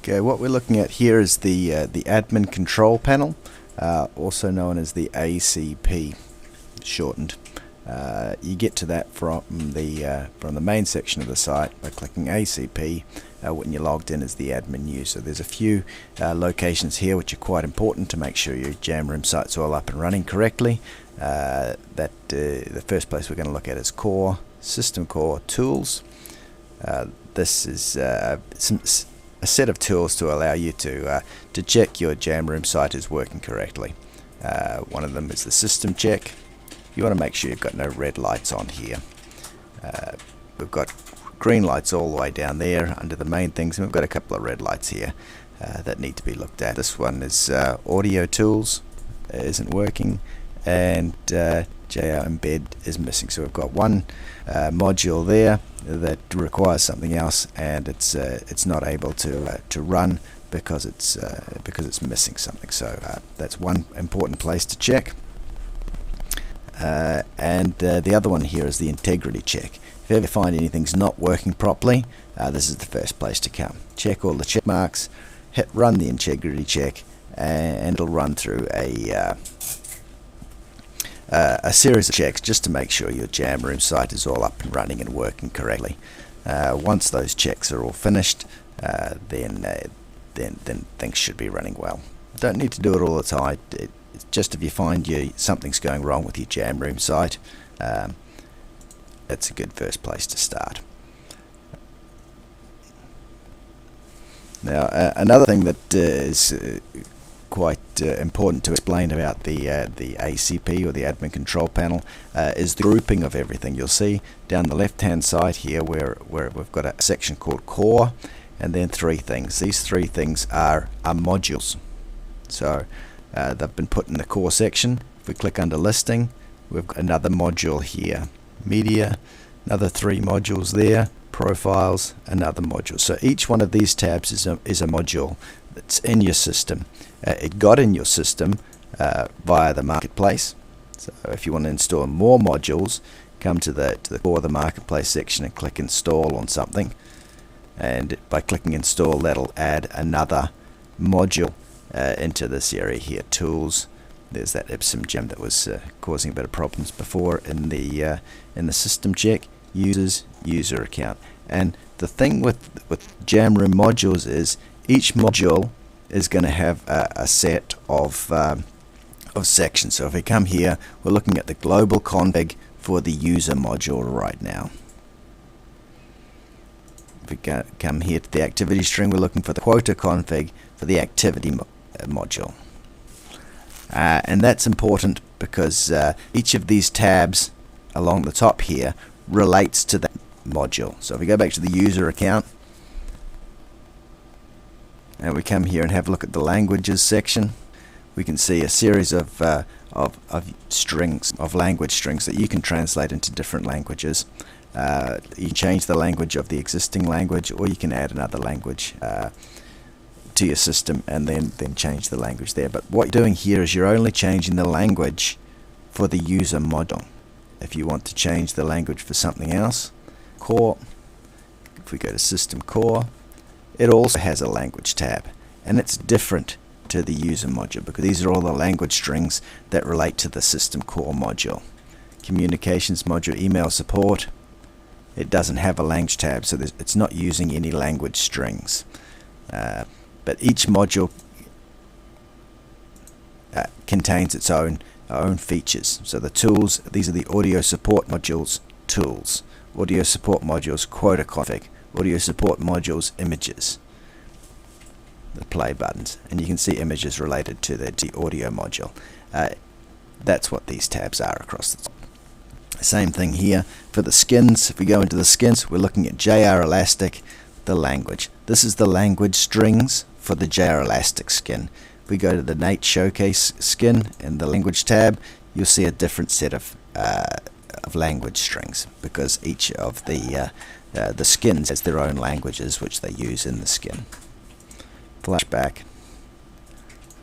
Okay, what we're looking at here is the admin control panel, also known as the ACP, shortened. You get to that from the main section of the site by clicking ACP when you're logged in as the admin user. There's a few locations here which are quite important to make sure your Jamroom site's all up and running correctly. The first place we're going to look at is Core, System Core, Tools. This is a set of tools to allow you to check your Jamroom site is working correctly. One of them is the system check. You want to make sure you've got no red lights on here. We've got green lights all the way down there under the main things, and we've got a couple of red lights here that need to be looked at. This one is audio tools isn't working, and JR embed is missing. So we've got one module there that requires something else, and it's not able to run because it's missing something. So that's one important place to check. And the other one here is the integrity check. If you ever find anything's not working properly, this is the first place to come. Check all the check marks, hit run the integrity check, and it'll run through a series of checks just to make sure your Jamroom site is all up and running and working correctly. Once those checks are all finished, then things should be running well. Don't need to do it all the time. It's just if you find something's going wrong with your Jamroom site, that's a good first place to start. Now, another thing that is quite important to explain about the ACP, or the admin control panel, is the grouping of everything. You'll see down the left hand side here where we've got a section called Core, and then three things. These three things are modules. So they've been put in the Core section. If we click under Listing, we've got another module here. Media, another three modules there. Profiles, another module. So each one of these tabs is a module that's in your system. It got in your system via the marketplace. So if you want to install more modules, come to the core of the marketplace section and click install on something, and by clicking install, that'll add another module into this area here. Tools. There's that Ipsum gem that was causing a bit of problems before in the system check. Users, user account. And the thing with Jamroom modules is each module is going to have a set of sections. So if we come here, we're looking at the global config for the user module right now. If we come here to the activity string, we're looking for the quota config for the activity module. And that's important because each of these tabs along the top here relates to that module. So if we go back to the user account, and we come here and have a look at the languages section, we can see a series of strings, of language strings that you can translate into different languages. You change the language of the existing language, or you can add another language to your system and then change the language there. But what you're doing here is you're only changing the language for the user module. If you want to change the language for something else, Core, if we go to System Core, it also has a language tab, and it's different to the user module because these are all the language strings that relate to the System Core module. Communications module, email support, it doesn't have a language tab, so it's not using any language strings. But each module contains its own features. So the tools, these are the audio support modules, tools. Audio support modules, quota config. Audio support modules, images. The play buttons. And you can see images related to the audio module. That's what these tabs are across the top. Same thing here for the skins. If we go into the skins, we're looking at JR Elastic, the language. This is the language strings for the JR Elastic skin. If we go to the Nate Showcase skin in the language tab, you'll see a different set of language strings because each of the skins has their own languages which they use in the skin. Flashback,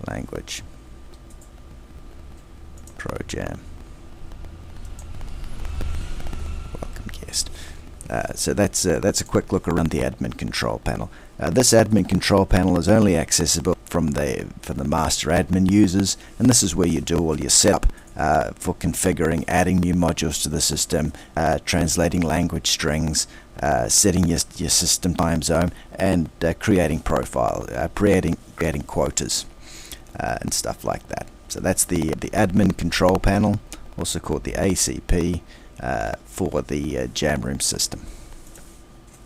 language, ProJam, welcome guest. So that's a quick look around the admin control panel. This admin control panel is only accessible for the master admin users, and this is where you do all your setup for configuring, adding new modules to the system, translating language strings, setting your system time zone, and creating profile, creating quotas, and stuff like that. So that's the admin control panel, also called the ACP, for the Jamroom system.